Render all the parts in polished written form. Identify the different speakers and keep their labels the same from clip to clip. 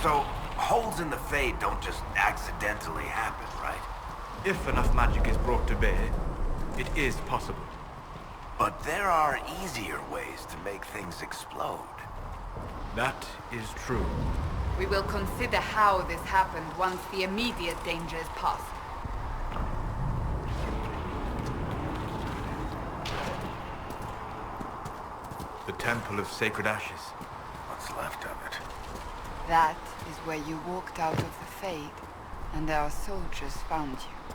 Speaker 1: So, holes in the Fade don't just accidentally happen, right?
Speaker 2: If enough magic is brought to bear, it is possible.
Speaker 1: But there are easier ways to make things explode.
Speaker 2: That is true.
Speaker 3: We will consider how this happened once the immediate danger is past.
Speaker 2: The Temple of Sacred Ashes.
Speaker 1: What's left of it?
Speaker 3: That is where you walked out of the Fade, and our soldiers found you.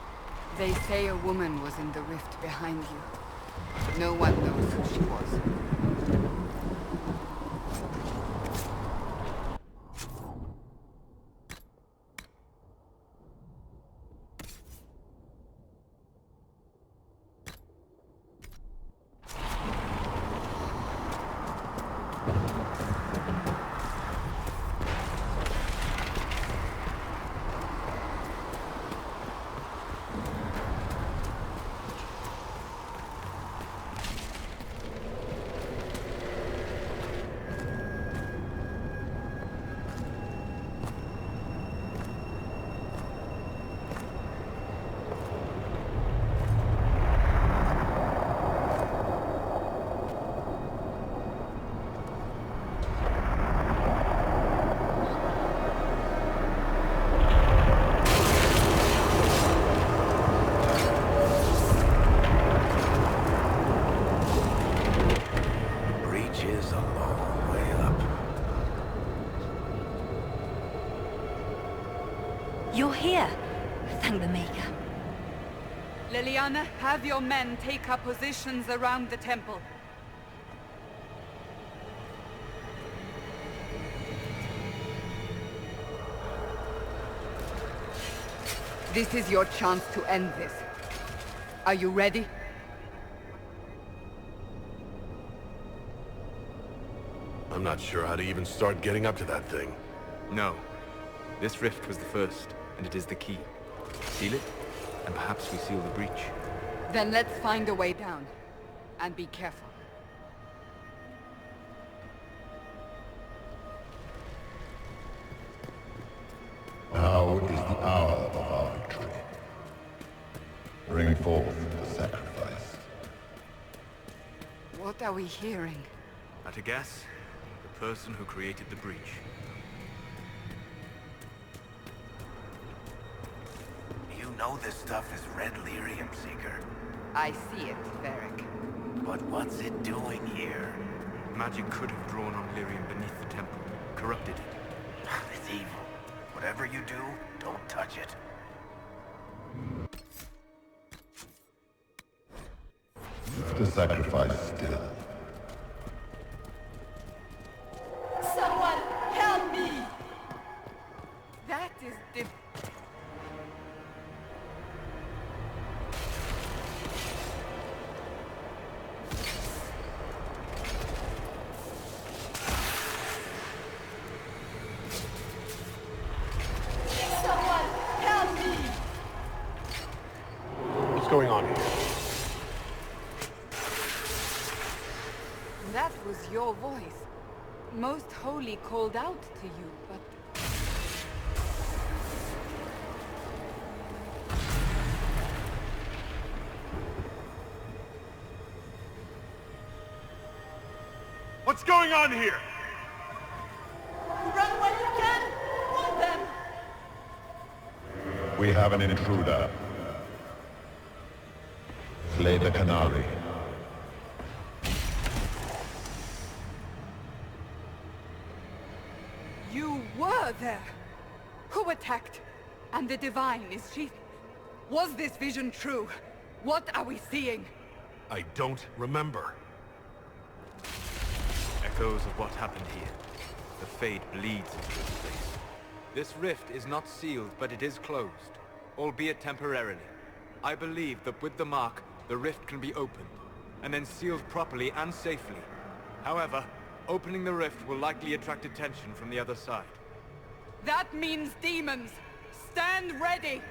Speaker 3: They say a woman was in the rift behind you. No one knows who she was.
Speaker 4: You're here. Thank the Maker.
Speaker 3: Liliana, have your men take up positions around the temple. This is your chance to end this. Are you ready?
Speaker 5: I'm not sure how to even start getting up to that thing.
Speaker 2: No. This rift was the first, and it is the key. Seal it, and perhaps we seal the breach.
Speaker 3: Then let's find a way down. And be careful.
Speaker 6: Now is the hour of our victory. Bring forth the sacrifice.
Speaker 3: What are we hearing?
Speaker 2: At a guess, the person who created the breach.
Speaker 1: You know this stuff is red lyrium, Seeker.
Speaker 3: I see it, Varric.
Speaker 1: But what's it doing here?
Speaker 2: Magic could have drawn on lyrium beneath the temple, corrupted it.
Speaker 1: It's evil. Whatever you do, don't touch it.
Speaker 6: The sacrifice still.
Speaker 3: Someone help me! That is
Speaker 5: What's going on here?
Speaker 3: That was your voice. Most Holy called out to you, but...
Speaker 5: What's going on here?
Speaker 3: Run when you can! Hold them!
Speaker 6: We have an intruder. Slay the Canary.
Speaker 3: You were there! Who attacked? And the Divine, is she... Was this vision true? What are we seeing?
Speaker 5: I don't remember.
Speaker 2: Echoes of what happened here. The Fade bleeds into this place. This rift is not sealed, but it is closed, albeit temporarily. I believe that with the mark, the rift can be opened, and then sealed properly and safely. However, opening the rift will likely attract attention from the other side.
Speaker 3: That means demons! Stand ready!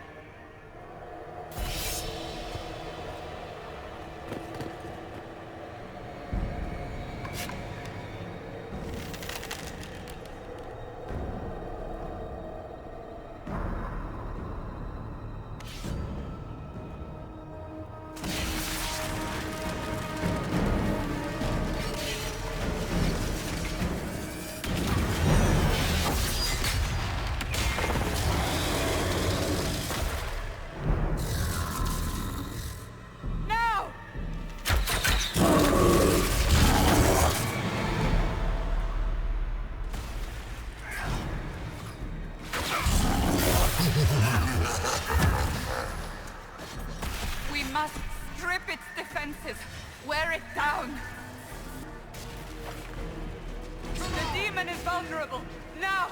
Speaker 3: invulnerable! Now!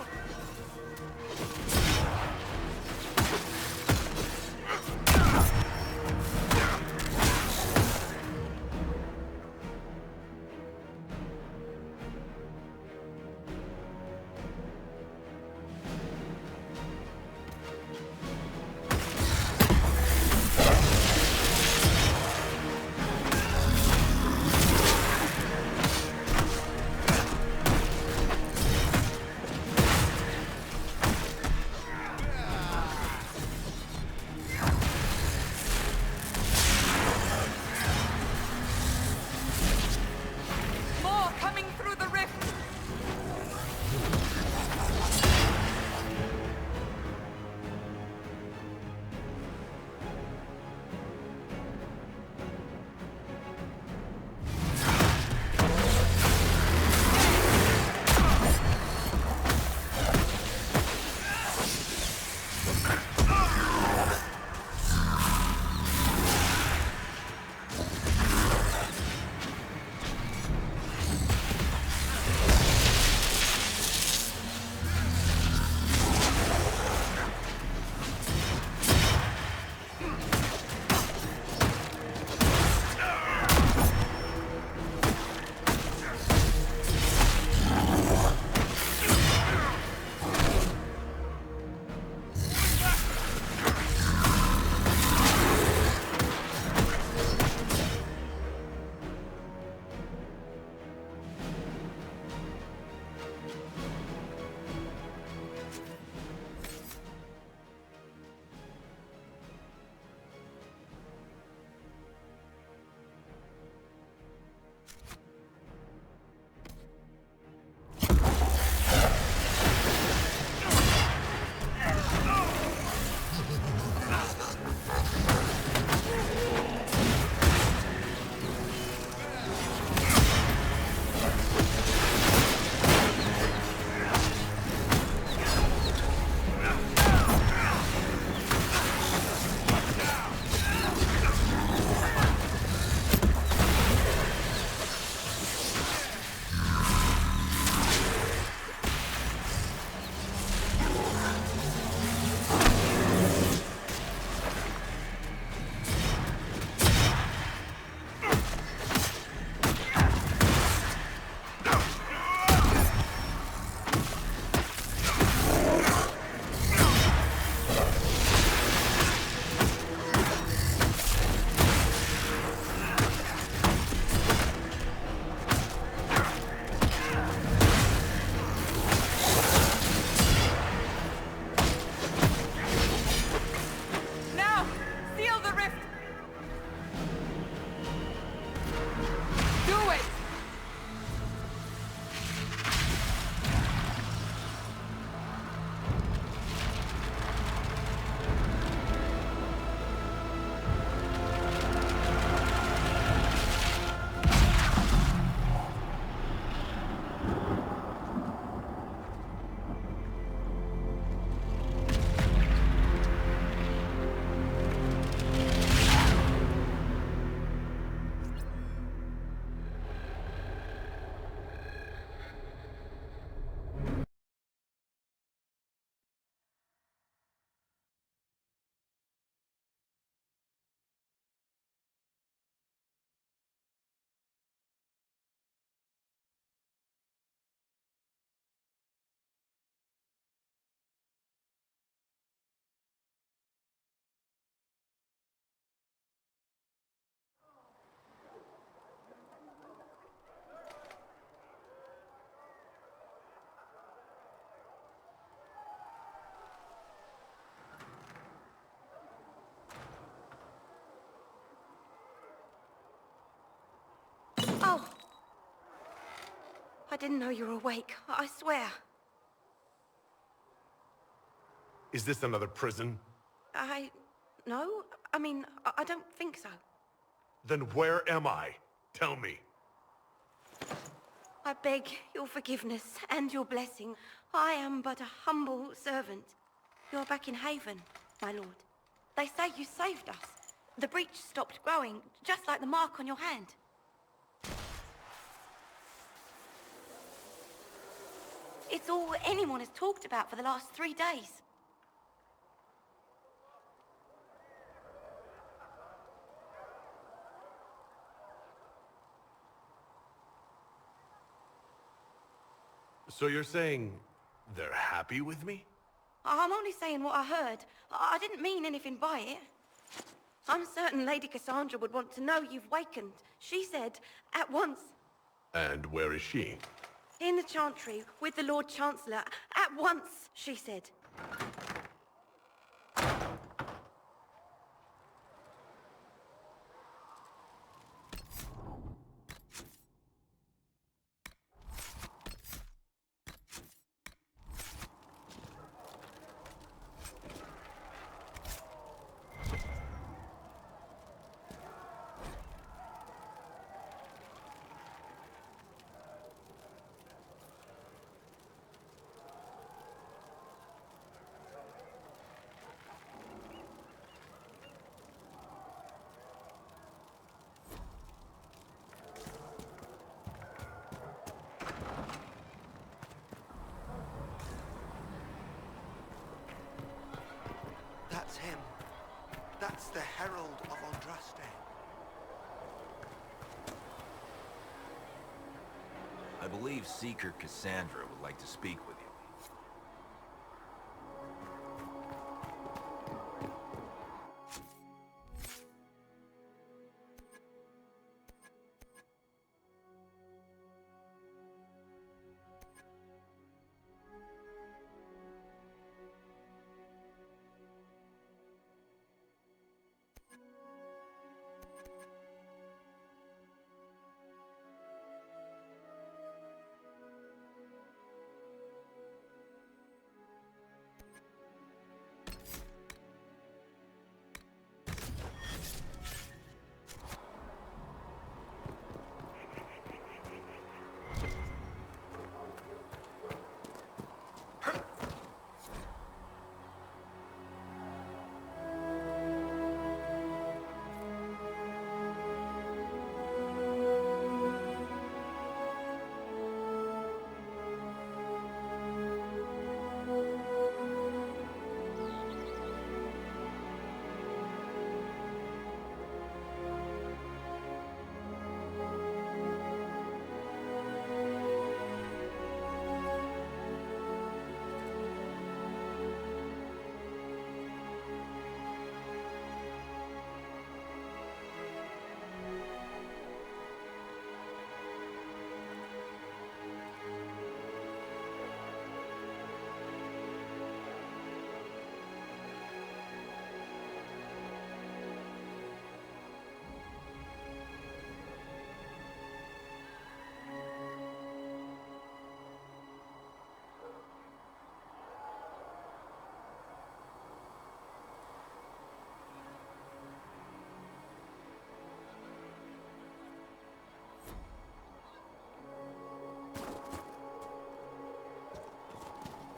Speaker 4: Oh! I didn't know you were awake, I swear.
Speaker 5: Is this another prison?
Speaker 4: No. I mean, I don't think so.
Speaker 5: Then where am I? Tell me.
Speaker 4: I beg your forgiveness and your blessing. I am but a humble servant. You're back in Haven, my lord. They say you saved us. The breach stopped growing, just like the mark on your hand. It's all anyone has talked about for the last 3 days.
Speaker 5: So you're saying they're happy with me?
Speaker 4: I'm only saying what I heard. I didn't mean anything by it. I'm certain Lady Cassandra would want to know you've wakened. She said, at once.
Speaker 5: And where is she?
Speaker 4: In the Chantry, with the Lord Chancellor. At once, she said.
Speaker 7: That's him. That's the Herald of Andraste.
Speaker 1: I believe Seeker Cassandra would like to speak with you.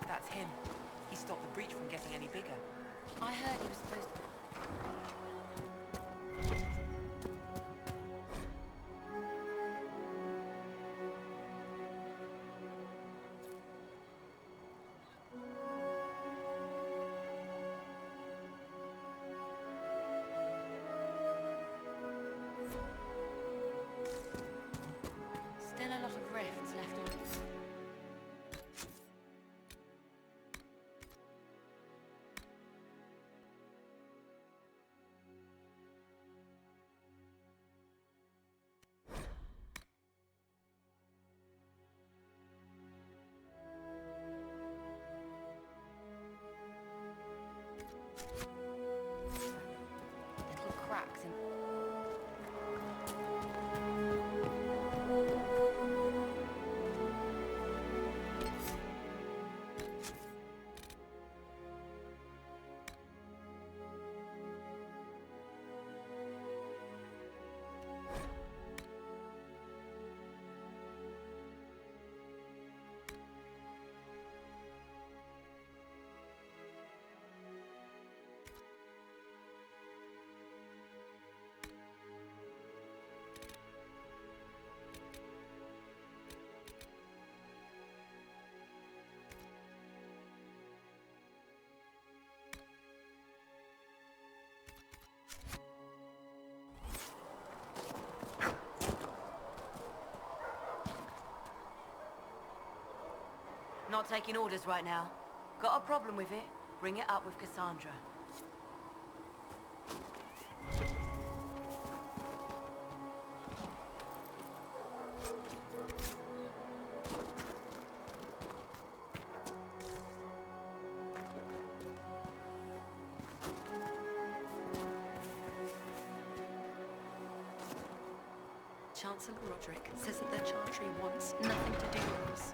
Speaker 8: That's him. He stopped the breach from getting any bigger.
Speaker 4: I heard he was supposed to... Still a lot of rifts left on it. Little cracks in...
Speaker 8: Not taking orders right now. Got a problem with it? Bring it up with Cassandra.
Speaker 9: Chancellor Roderick says that the Chantry wants nothing to do with us.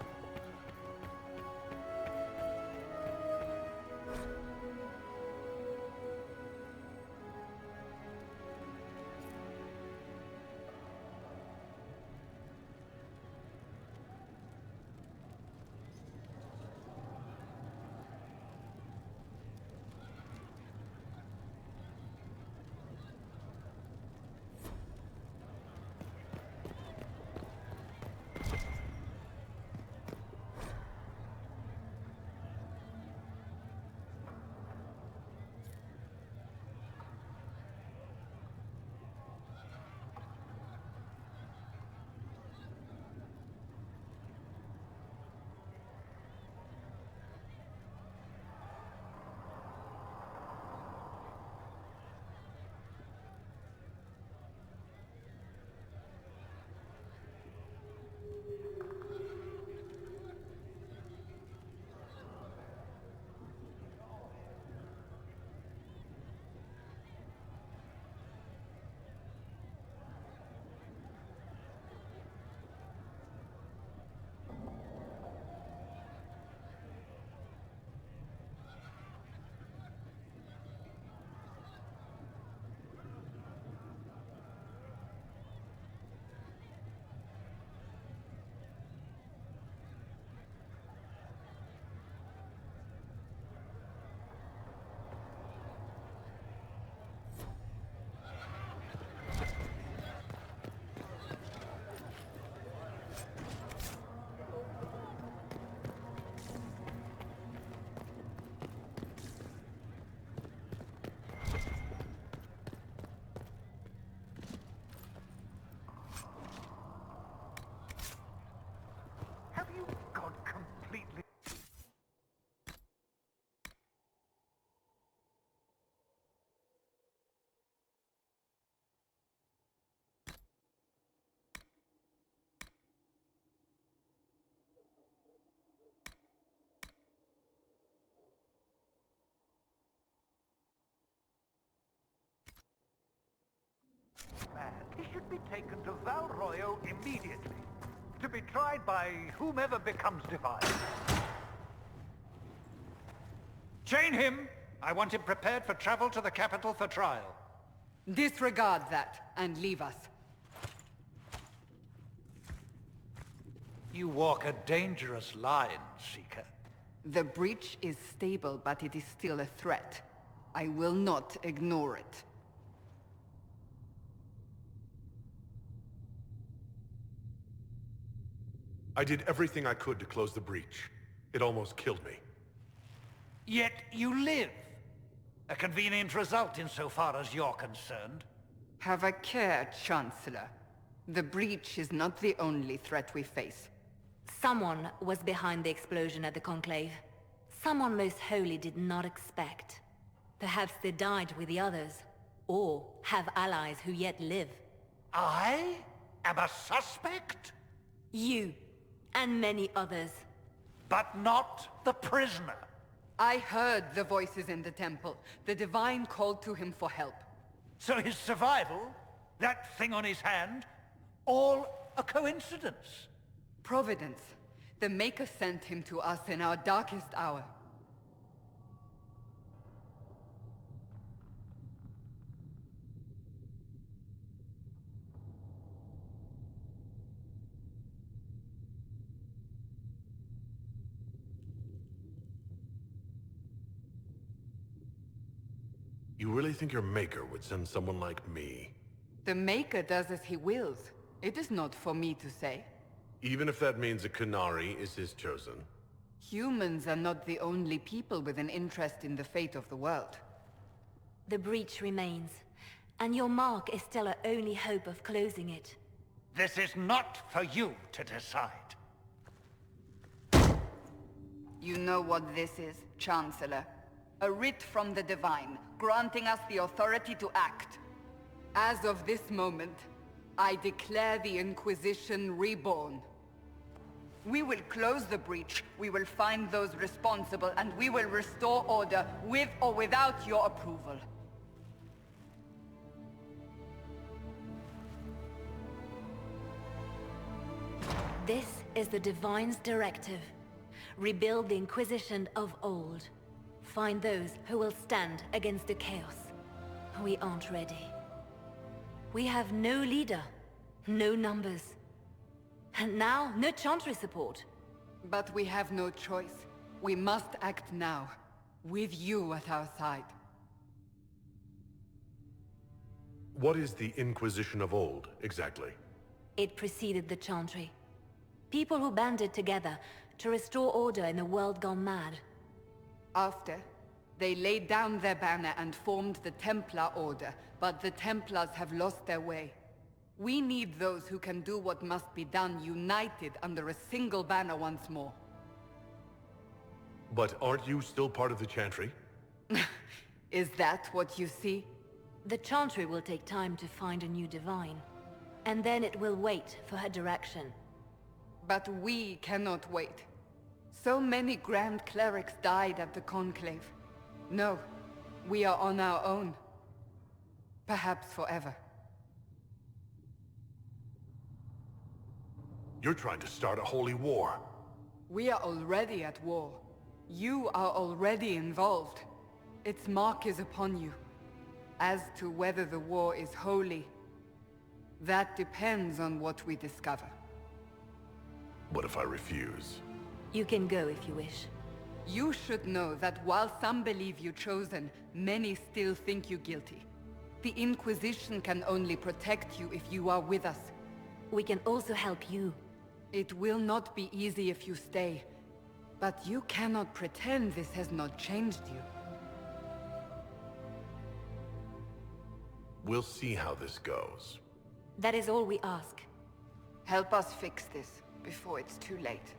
Speaker 10: Have you gone completely... Man, he should be taken to Val Royo immediately, to be tried by whomever becomes divine. Chain him! I want him prepared for travel to the capital for trial.
Speaker 3: Disregard that, and leave us.
Speaker 10: You walk a dangerous line, Seeker.
Speaker 3: The breach is stable, but it is still a threat. I will not ignore it.
Speaker 5: I did everything I could to close the breach. It almost killed me.
Speaker 10: Yet you live. A convenient result insofar as you're concerned.
Speaker 3: Have a care, Chancellor. The breach is not the only threat we face.
Speaker 11: Someone was behind the explosion at the Conclave. Someone Most Holy did not expect. Perhaps they died with the others, or have allies who yet live.
Speaker 10: I am a suspect?
Speaker 11: You, and many others.
Speaker 10: But not the prisoner.
Speaker 3: I heard the voices in the temple. The Divine called to him for help.
Speaker 10: So his survival, that thing on his hand, all a coincidence?
Speaker 3: Providence. The Maker sent him to us in our darkest hour.
Speaker 5: You really think your Maker would send someone like me?
Speaker 3: The Maker does as he wills. It is not for me to say.
Speaker 5: Even if that means a Qunari is his chosen?
Speaker 3: Humans are not the only people with an interest in the fate of the world.
Speaker 11: The breach remains, and your mark is still our only hope of closing it.
Speaker 10: This is not for you to decide.
Speaker 3: You know what this is, Chancellor. A writ from the Divine, granting us the authority to act. As of this moment, I declare the Inquisition reborn. We will close the breach, we will find those responsible, and we will restore order with or without your approval.
Speaker 11: This is the Divine's directive. Rebuild the Inquisition of old. Find those who will stand against the chaos. We aren't ready. We have no leader, no numbers. And now, no Chantry support.
Speaker 3: But we have no choice. We must act now, with you at our side.
Speaker 5: What is the Inquisition of old, exactly?
Speaker 11: It preceded the Chantry. People who banded together to restore order in a world gone mad.
Speaker 3: After, they laid down their banner and formed the Templar Order, but the Templars have lost their way. We need those who can do what must be done, united under a single banner once more.
Speaker 5: But aren't you still part of the Chantry?
Speaker 3: Is that what you see?
Speaker 11: The Chantry will take time to find a new Divine. And then it will wait for her direction.
Speaker 3: But we cannot wait. So many Grand Clerics died at the Conclave. No, we are on our own. Perhaps forever.
Speaker 5: You're trying to start a holy war.
Speaker 3: We are already at war. You are already involved. Its mark is upon you. As to whether the war is holy, that depends on what we discover.
Speaker 5: What if I refuse?
Speaker 11: You can go if you wish.
Speaker 3: You should know that while some believe you chosen, many still think you guilty. The Inquisition can only protect you if you are with us.
Speaker 11: We can also help you.
Speaker 3: It will not be easy if you stay, but you cannot pretend this has not changed you.
Speaker 5: We'll see how this goes.
Speaker 11: That is all we ask.
Speaker 3: Help us fix this before it's too late.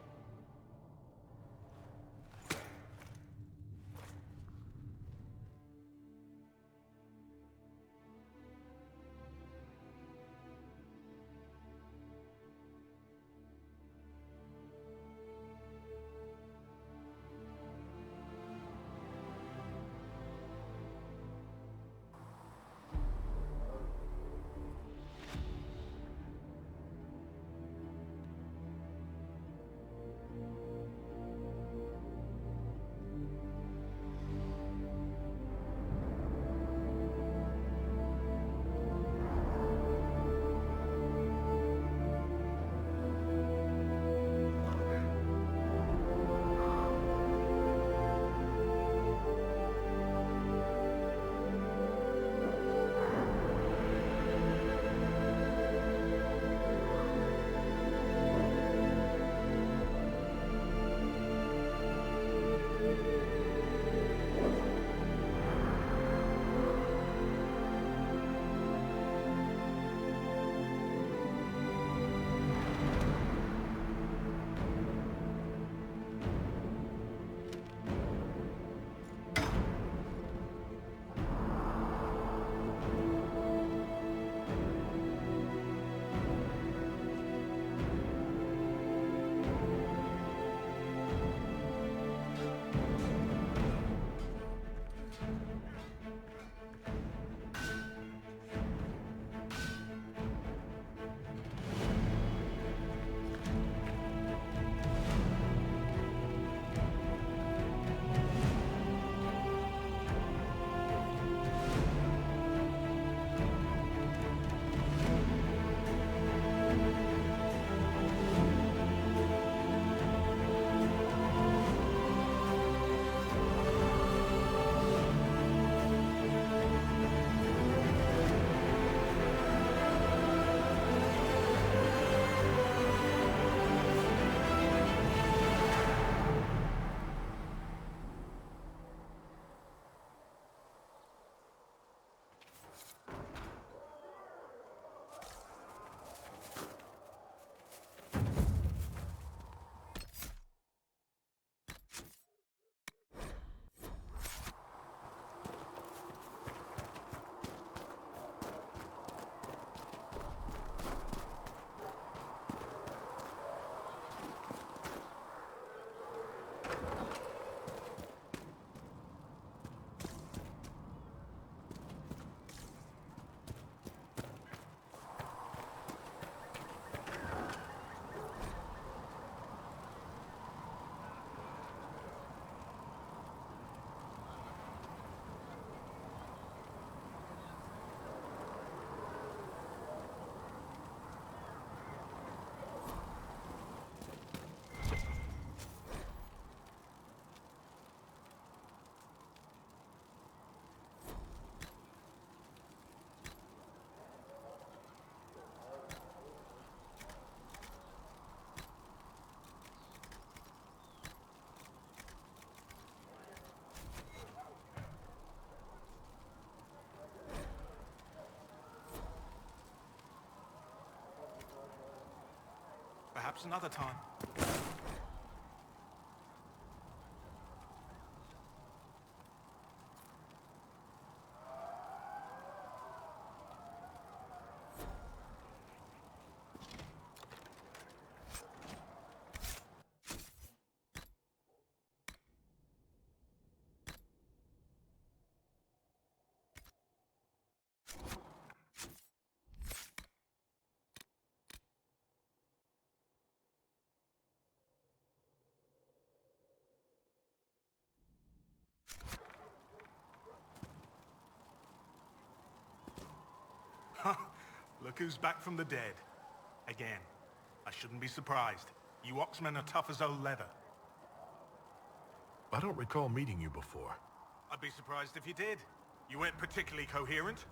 Speaker 5: Perhaps another time. Look who's back from the dead. Again. I shouldn't be surprised. You Oxmen are tough as old leather.
Speaker 6: I don't recall meeting you before.
Speaker 5: I'd be surprised if you did. You weren't particularly coherent.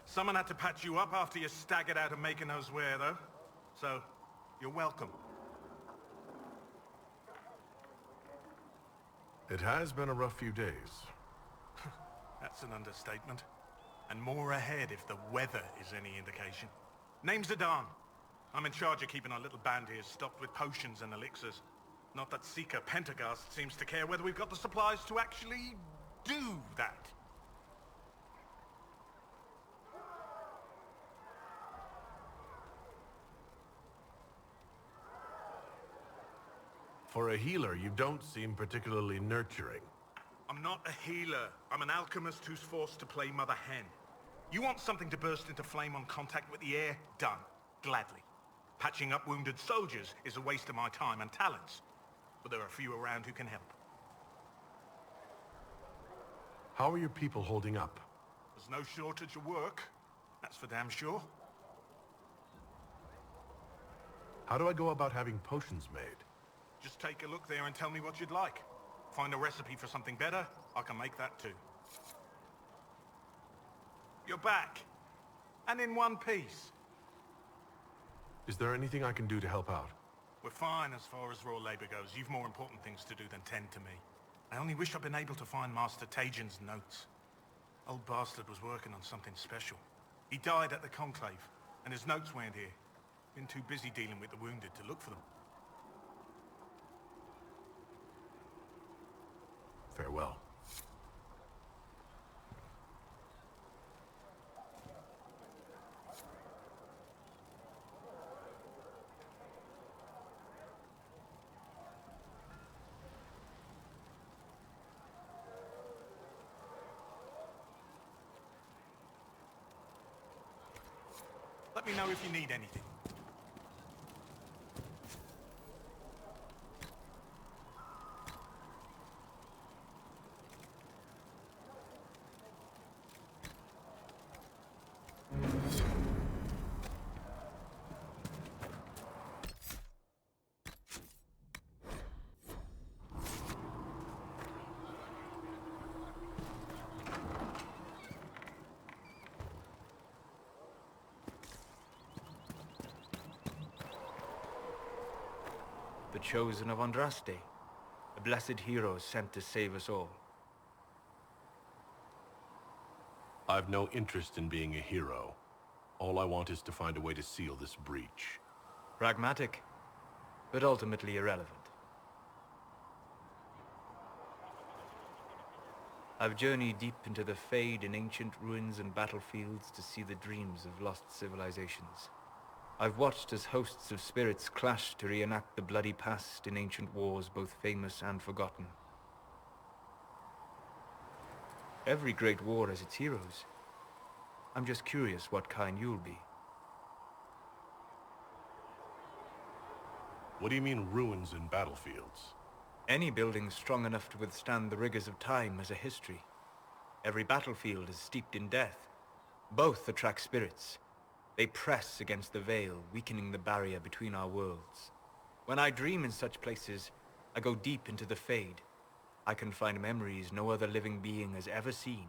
Speaker 5: Someone had to patch you up after you staggered out of making those wear, though. So, you're welcome.
Speaker 6: It has been a rough few days.
Speaker 5: That's an understatement. And more ahead if the weather is any indication. Name's Zidane. I'm in charge of keeping our little band here stocked with potions and elixirs. Not that Seeker Pentagast seems to care whether we've got the supplies to actually do that.
Speaker 6: For a healer, you don't seem particularly nurturing.
Speaker 5: I'm not a healer. I'm an alchemist who's forced to play Mother Hen. You want something to burst into flame on contact with the air? Done. Gladly. Patching up wounded soldiers is a waste of my time and talents. But there are a few around who can help.
Speaker 6: How are your people holding up?
Speaker 5: There's no shortage of work. That's for damn sure.
Speaker 6: How do I go about having potions made?
Speaker 5: Just take a look there and tell me what you'd like. Find a recipe for something better, I can make that too. You're back. And in one piece.
Speaker 6: Is there anything I can do to help out?
Speaker 5: We're fine as far as raw labor goes. You've more important things to do than tend to me. I only wish I'd been able to find Master Tajin's notes. Old bastard was working on something special. He died at the Conclave, and his notes weren't here. Been too busy dealing with the wounded to look for them.
Speaker 6: Farewell.
Speaker 5: Let me know if you need anything.
Speaker 2: The chosen of Andraste, a blessed hero sent to save us all.
Speaker 6: I've no interest in being a hero. All I want is to find a way to seal this breach.
Speaker 2: Pragmatic, but ultimately irrelevant. I've journeyed deep into the Fade in ancient ruins and battlefields to see the dreams of lost civilizations. I've watched as hosts of spirits clash to reenact the bloody past in ancient wars both famous and forgotten. Every great war has its heroes. I'm just curious what kind you'll be.
Speaker 6: What do you mean ruins and battlefields?
Speaker 2: Any building strong enough to withstand the rigors of time has a history. Every battlefield is steeped in death. Both attract spirits. They press against the veil, weakening the barrier between our worlds. When I dream in such places, I go deep into the Fade. I can find memories no other living being has ever seen.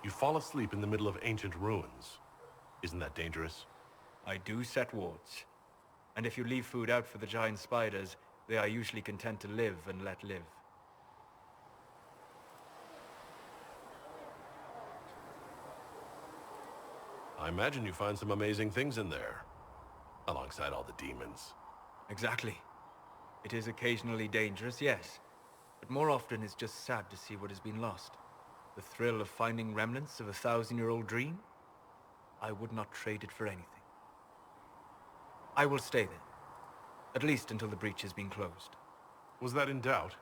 Speaker 6: You fall asleep in the middle of ancient ruins. Isn't that dangerous?
Speaker 2: I do set wards. And if you leave food out for the giant spiders, they are usually content to live and let live.
Speaker 12: I imagine you find some amazing things in there, alongside all the demons.
Speaker 2: Exactly. It is occasionally dangerous, yes. But more often it's just sad to see what has been lost. The thrill of finding remnants of a 1,000-year-old dream? I would not trade it for anything. I will stay there. At least until the breach has been closed.
Speaker 12: Was that in doubt?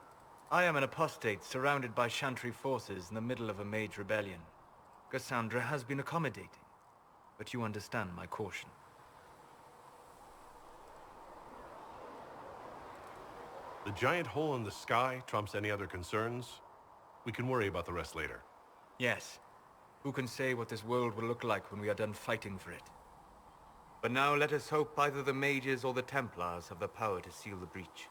Speaker 2: I am an apostate surrounded by Chantry forces in the middle of a mage rebellion. Cassandra has been accommodating, but you understand my caution.
Speaker 12: The giant hole in the sky trumps any other concerns. We can worry about the rest later.
Speaker 2: Yes. Who can say what this world will look like when we are done fighting for it? But now let us hope either the mages or the Templars have the power to seal the breach.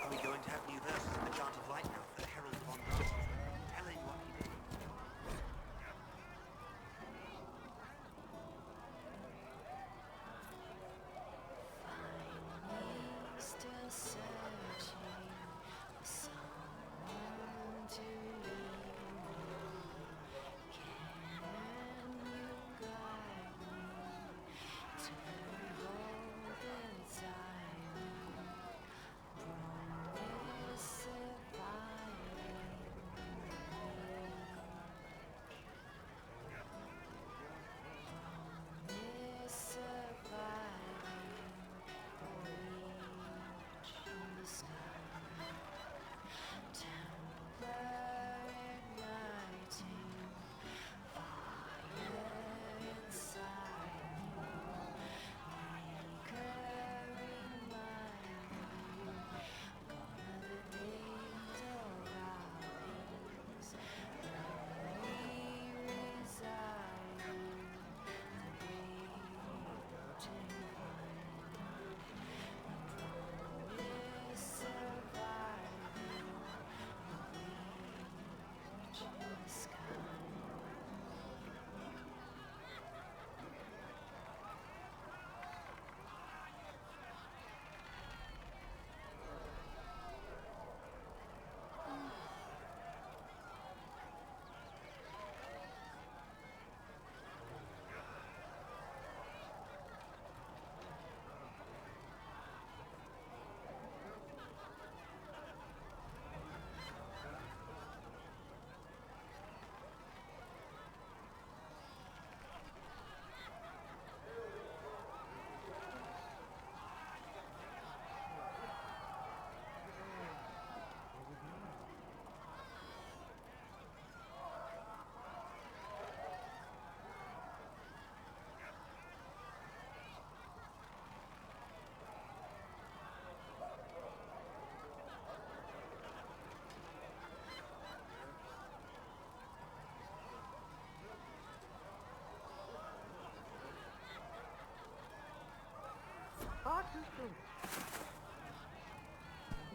Speaker 7: Are we going to have new verses of the Chant of Light now for the Herald von Dust? Telling what he did.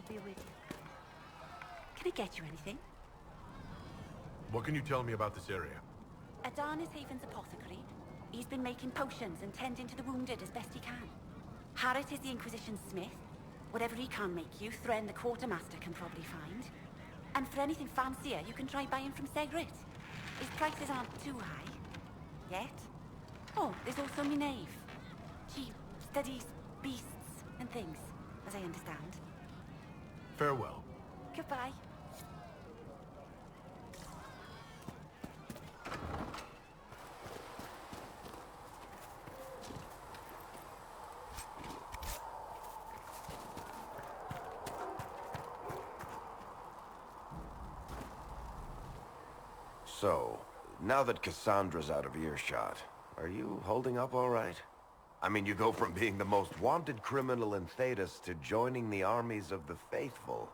Speaker 4: Be with you. Can I get you anything?
Speaker 12: What can you tell me about this area?
Speaker 4: Adan is Haven's apothecary. He's been making potions and tending to the wounded as best he can. Harrit is the Inquisition smith. Whatever he can make you, Thren the quartermaster can probably find. And for anything fancier, you can try buying from Segrit. His prices aren't too high. Yet. Oh, there's also Minave. She studies beasts and things, as I understand.
Speaker 12: Farewell.
Speaker 4: Goodbye.
Speaker 1: So, now that Cassandra's out of earshot, are you holding up all right? I mean, you go from being the most wanted criminal in Thedas to joining the armies of the faithful.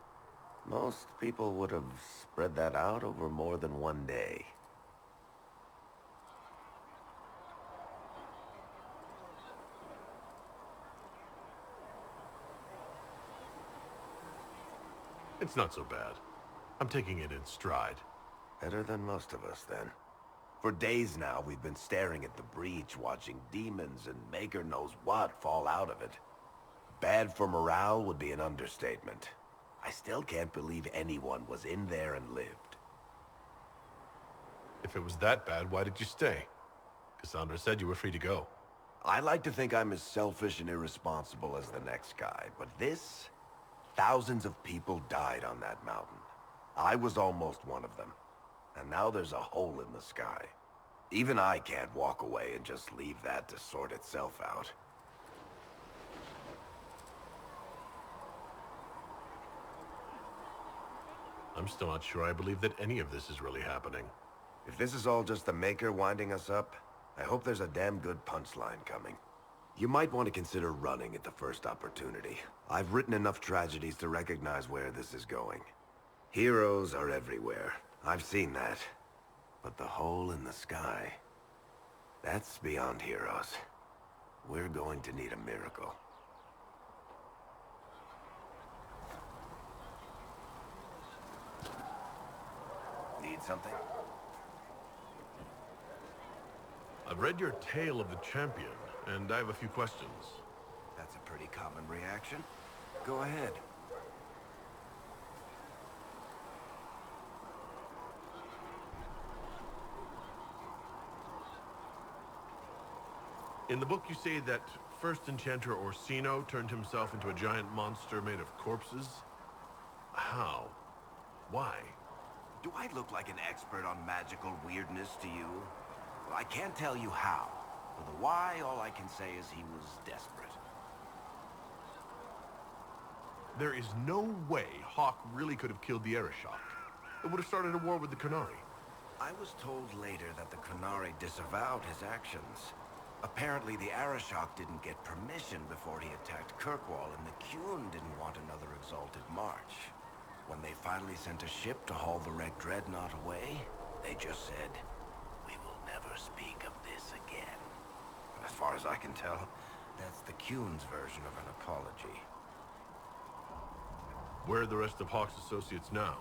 Speaker 1: Most people would have spread that out over more than one day.
Speaker 12: It's not so bad. I'm taking it in stride.
Speaker 1: Better than most of us, then. For days now, we've been staring at the breach, watching demons and maker knows what fall out of it. Bad for morale would be an understatement. I still can't believe anyone was in there and lived.
Speaker 12: If it was that bad, why did you stay? Cassandra said you were free to go.
Speaker 1: I like to think I'm as selfish and irresponsible as the next guy, but this... Thousands of people died on that mountain. I was almost one of them. And now there's a hole in the sky. Even I can't walk away and just leave that to sort itself out.
Speaker 12: I'm still not sure I believe that any of this is really happening.
Speaker 1: If this is all just the Maker winding us up, I hope there's a damn good punchline coming. You might want to consider running at the first opportunity. I've written enough tragedies to recognize where this is going. Heroes are everywhere. I've seen that. But the hole in the sky... that's beyond heroes. We're going to need a miracle. Need something?
Speaker 12: I've read your Tale of the Champion, and I have a few questions.
Speaker 1: That's a pretty common reaction. Go ahead.
Speaker 12: In the book you say that first enchanter Orsino turned himself into a giant monster made of corpses. How? Why?
Speaker 1: Do I look like an expert on magical weirdness to you? Well, I can't tell you how. For the why, all I can say is he was desperate.
Speaker 12: There is no way Hawk really could have killed the Arishok. It would have started a war with the Qunari.
Speaker 1: I was told later that the Qunari disavowed his actions. Apparently, the Arishok didn't get permission before he attacked Kirkwall, and the Qun didn't want another exalted march. When they finally sent a ship to haul the Red Dreadnought away, they just said, "We will never speak of this again." As far as I can tell, that's the Qun's version of an apology.
Speaker 12: Where are the rest of Hawk's associates now?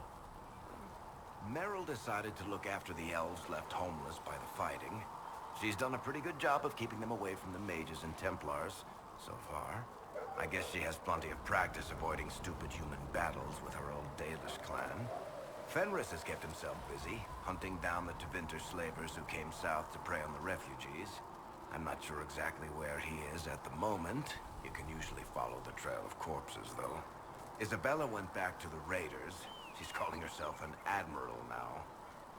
Speaker 1: Meryl decided to look after the elves left homeless by the fighting. She's done a pretty good job of keeping them away from the mages and Templars, so far. I guess she has plenty of practice avoiding stupid human battles with her old Dalish clan. Fenris has kept himself busy, hunting down the Tevinter slavers who came south to prey on the refugees. I'm not sure exactly where he is at the moment. You can usually follow the trail of corpses, though. Isabella went back to the Raiders. She's calling herself an admiral now.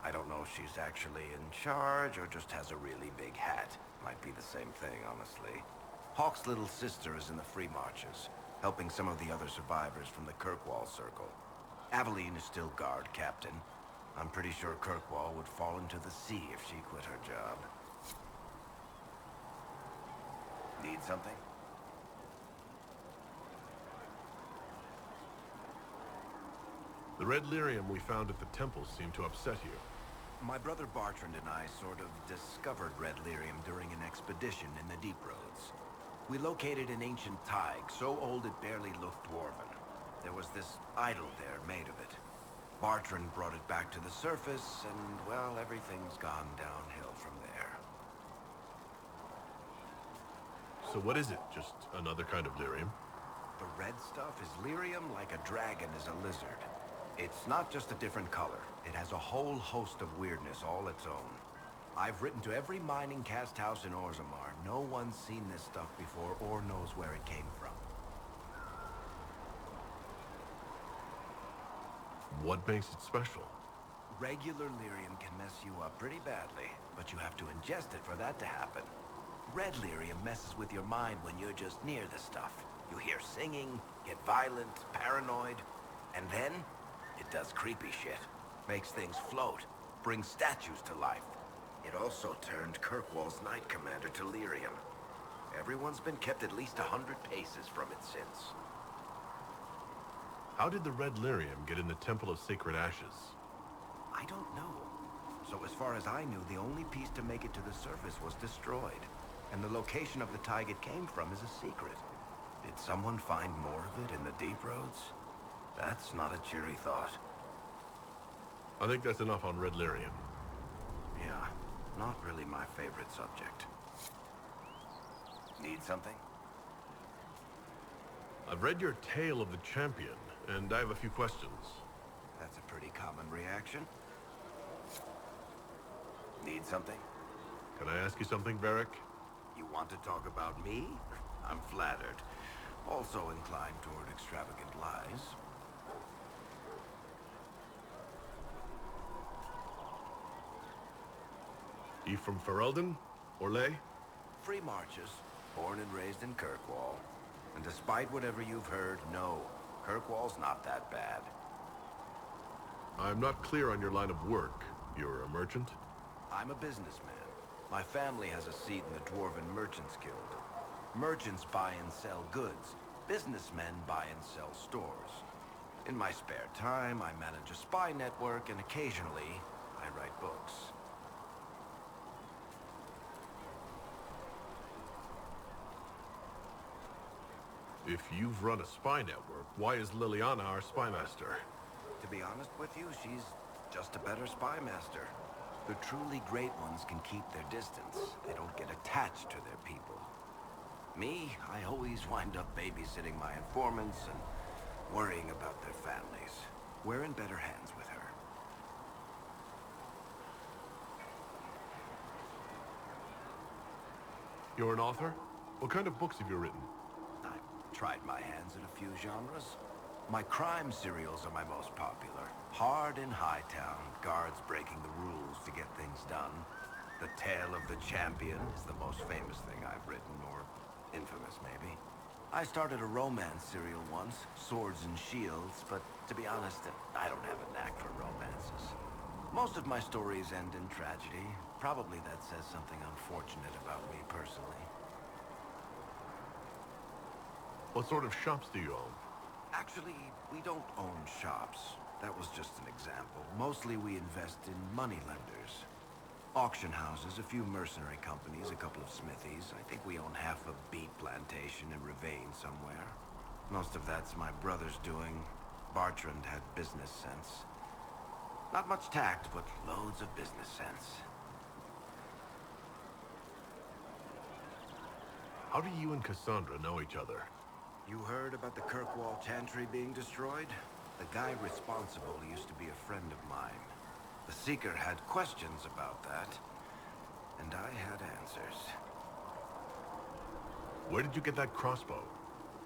Speaker 1: I don't know if she's actually in charge or just has a really big hat. Might be the same thing, honestly. Hawk's little sister is in the Free Marches, helping some of the other survivors from the Kirkwall Circle. Aveline is still guard captain. I'm pretty sure Kirkwall would fall into the sea if she quit her job. Need something?
Speaker 12: The red lyrium we found at the temple seemed to upset you.
Speaker 1: My brother Bartrand and I sort of discovered red lyrium during an expedition in the Deep Roads. We located an ancient Tig, so old it barely looked dwarven. There was this idol there made of it. Bartrand brought it back to the surface, and, well, everything's gone downhill from there.
Speaker 12: So what is it? Just another kind of lyrium?
Speaker 1: The red stuff is lyrium like a dragon is a lizard. It's not just a different color. It has a whole host of weirdness all its own. I've written to every mining cast house in Orzammar. No one's seen this stuff before or knows where it came from.
Speaker 12: What makes it special?
Speaker 1: Regular lyrium can mess you up pretty badly, but you have to ingest it for that to happen. Red lyrium messes with your mind when you're just near the stuff. You hear singing, get violent, paranoid, and then it does creepy shit. Makes things float, brings statues to life. It also turned Kirkwall's Knight Commander to lyrium. Everyone's been kept at least 100 paces from it since.
Speaker 12: How did the red lyrium get in the Temple of Sacred Ashes?
Speaker 1: I don't know. So as far as I knew, the only piece to make it to the surface was destroyed. And the location of the Tig it came from is a secret. Did someone find more of it in the Deep Roads? That's not a cheery thought.
Speaker 12: I think that's enough on red lyrium.
Speaker 1: Yeah, not really my favorite subject. Need something?
Speaker 12: I've read your Tale of the Champion, and I have a few questions.
Speaker 1: That's a pretty common reaction. Need something?
Speaker 12: Can I ask you something, Varric?
Speaker 1: You want to talk about me? I'm flattered. Also inclined toward extravagant lies.
Speaker 12: You from Ferelden? Orlais?
Speaker 1: Free marches, born and raised in Kirkwall. And despite whatever you've heard, no, Kirkwall's not that bad.
Speaker 12: I'm not clear on your line of work. You're a merchant?
Speaker 1: I'm a businessman. My family has a seat in the Dwarven Merchants Guild. Merchants buy and sell goods. Businessmen buy and sell stores. In my spare time, I manage a spy network, and occasionally, I write books.
Speaker 12: If you've run a spy network, why is Liliana our spy master?
Speaker 1: To be honest with you, she's just a better spy master. The truly great ones can keep their distance. They don't get attached to their people. Me, I always wind up babysitting my informants and worrying about their families. We're in better hands with her.
Speaker 12: You're an author? What kind of books have you written?
Speaker 1: I've tried my hands at a few genres. My crime serials are my most popular. Hard in Hightown, guards breaking the rules to get things done. The Tale of the Champion is the most famous thing I've written, or infamous maybe. I started a romance serial once, Swords and Shields, but to be honest, I don't have a knack for romances. Most of my stories end in tragedy. Probably that says something unfortunate about me personally.
Speaker 12: What sort of shops do you own?
Speaker 1: Actually, we don't own shops. That was just an example. Mostly we invest in money lenders. Auction houses, a few mercenary companies, a couple of smithies. I think we own half a beet plantation in Ravane somewhere. Most of that's my brother's doing. Bartrand had business sense. Not much tact, but loads of business sense.
Speaker 12: How do you and Cassandra know each other?
Speaker 1: You heard about the Kirkwall Chantry being destroyed? The guy responsible used to be a friend of mine. The Seeker had questions about that, and I had answers.
Speaker 12: Where did you get that crossbow?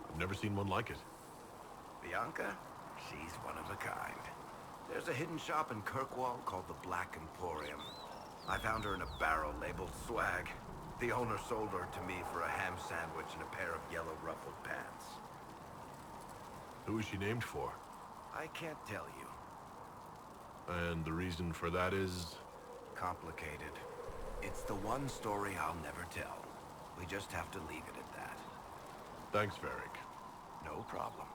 Speaker 12: I've never seen one like it.
Speaker 1: Bianca? She's one of a kind. There's a hidden shop in Kirkwall called the Black Emporium. I found her in a barrel labeled swag. The owner sold her to me for a ham sandwich and a pair of yellow ruffled pants.
Speaker 12: Who is she named for?
Speaker 1: I can't tell you.
Speaker 12: And the reason for that is?
Speaker 1: Complicated. It's the one story I'll never tell. We just have to leave it at that.
Speaker 12: Thanks, Varric.
Speaker 1: No problem.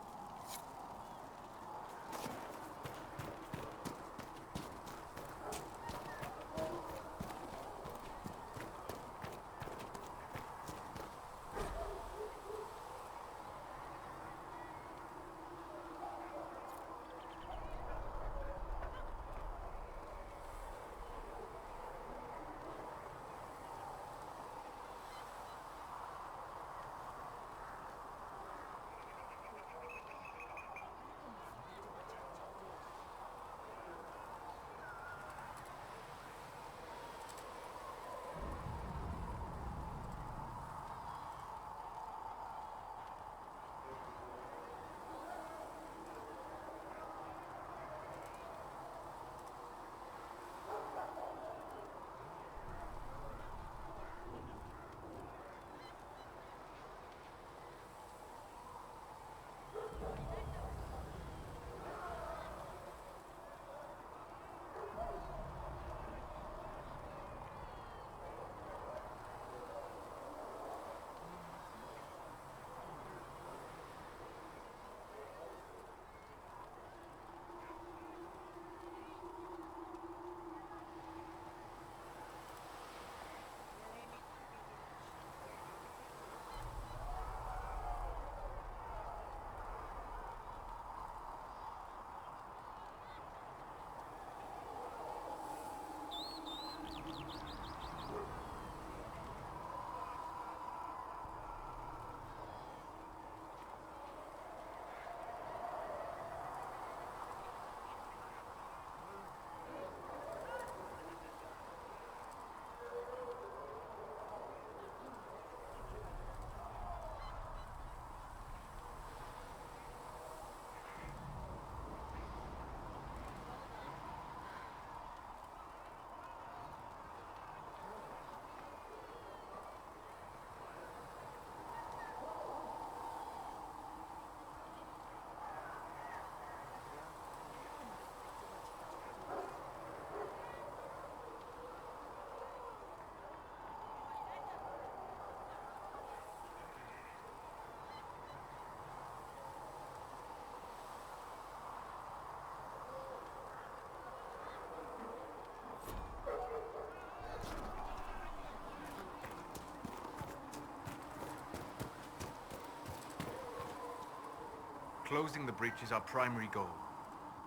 Speaker 2: Closing the breach is our primary goal.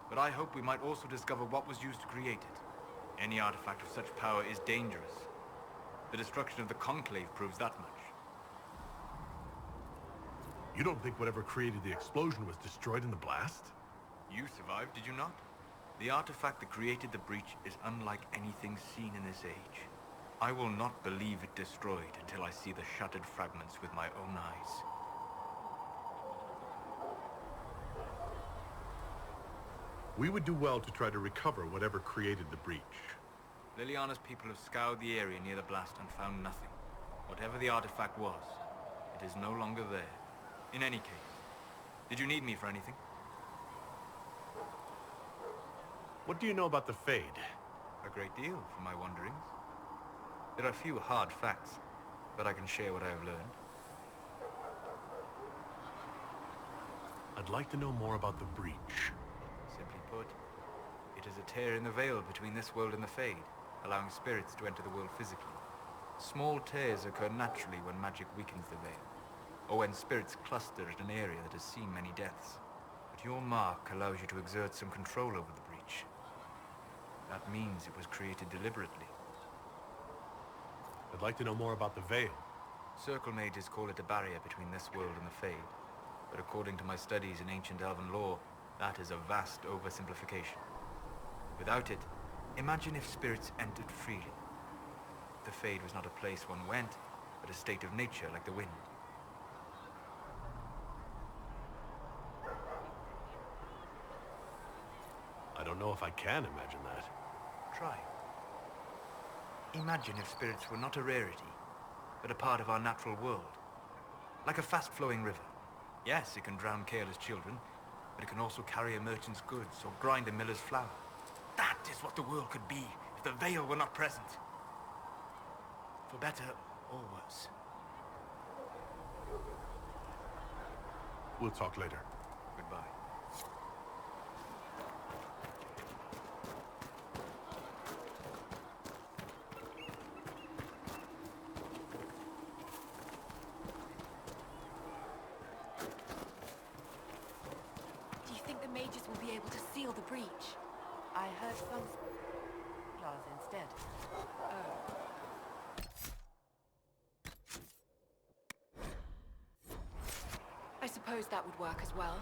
Speaker 2: But I hope we might also discover what was used to create it. Any artifact of such power is dangerous. The destruction of the Conclave proves that much.
Speaker 12: You don't think whatever created the explosion was destroyed in the blast?
Speaker 2: You survived, did you not? The artifact that created the breach is unlike anything seen in this age. I will not believe it destroyed until I see the shattered fragments with my own eyes.
Speaker 12: We would do well to try to recover whatever created the breach.
Speaker 2: Liliana's people have scoured the area near the blast and found nothing. Whatever the artifact was, it is no longer there. In any case, did you need me for anything?
Speaker 12: What do you know about the Fade?
Speaker 2: A great deal, from my wanderings. There are few hard facts, but I can share what I have learned.
Speaker 12: I'd like to know more about the breach.
Speaker 2: Simply put, it is a tear in the veil between this world and the Fade, allowing spirits to enter the world physically. Small tears occur naturally when magic weakens the veil, or when spirits cluster at an area that has seen many deaths. But your mark allows you to exert some control over the breach. That means it was created deliberately.
Speaker 12: I'd like to know more about the veil.
Speaker 2: Circle mages call it a barrier between this world and the Fade, but according to my studies in ancient elven lore, that is a vast oversimplification. Without it, imagine if spirits entered freely. The Fade was not a place one went, but a state of nature like the wind.
Speaker 12: I don't know if I can imagine that.
Speaker 2: Try. Imagine if spirits were not a rarity, but a part of our natural world. Like a fast-flowing river. Yes, it can drown careless children, but it can also carry a merchant's goods or grind a miller's flour. That is what the world could be if the veil were not present. For better or worse.
Speaker 12: We'll talk later.
Speaker 2: Goodbye.
Speaker 8: Do you think the mages will be able to seal the breach? I heard some claws instead. I suppose that would work as well.